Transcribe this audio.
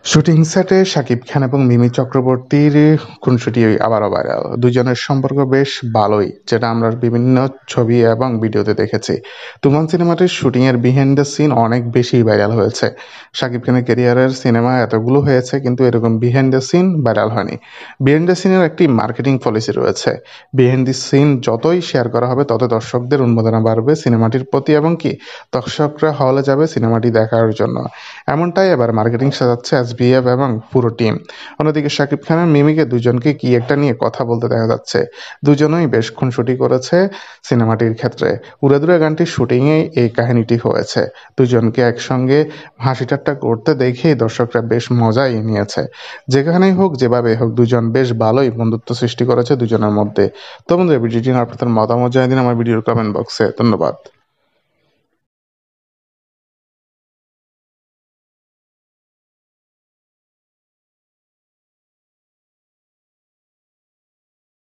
Shooting সেটে শাকিব খান এবং মিমি চক্রবর্তীর খুনসুটি আবারও ভাইরাল। দুজনের সম্পর্ক বেশ ভালোই, যেটা আমরা বিভিন্ন ছবি এবং ভিডিওতে দেখেছি। তুফান সিনেমাটির শুটিংয়ের বিহাইন্ড দ্য সিন অনেক বেশি ভাইরাল হয়েছে। শাকিব খানের ক্যারিয়ারের সিনেমা এতগুলো হয়েছে, কিন্তু এরকম বিহাইন্ড দ্য সিন ভাইরাল হয়নি। বিহাইন্ড দ্য সিনের একটি মার্কেটিং পলিসি রয়েছে। বিহাইন্ড দ্য সিন যতই শেয়ার করা হবে, তত দর্শকদের উন্মাদনা বাড়বে সিনেমাটির প্রতি, এবং কি দর্শকরা হলে যাবে সিনেমাটি দেখার জন্য। এমনটাই এবার মার্কেটিং সাজাচ্ছে এসবিএফ এবং পুরো টিম। অন্যদিকে শাকিব খানের মিমিকে দুজনকে কি একটা নিয়ে কথা বলতে দেখা যাচ্ছে। দুজনেই বেশ খুনসুটি করেছে সিনেমাটির ক্ষেত্রে। উড়াদুরা গানটির শুটিংয়ে এই কাহিনীটি হয়েছে। দুজনকে একসঙ্গে হাসি ঠাট্টা করতে দেখেই দর্শকরা বেশ মজাই নিয়েছে। যেখানেই হোক, যেভাবে হোক, দুজন বেশ ভালোই বন্ধুত্ব সৃষ্টি করেছে দুজনের মধ্যে। তো বন্ধুরা, ভিডিওটি নিয়ে আপনাদের মতামত জানিয়ে দিন আমার ভিডিওর কমেন্ট বক্সে। ধন্যবাদ।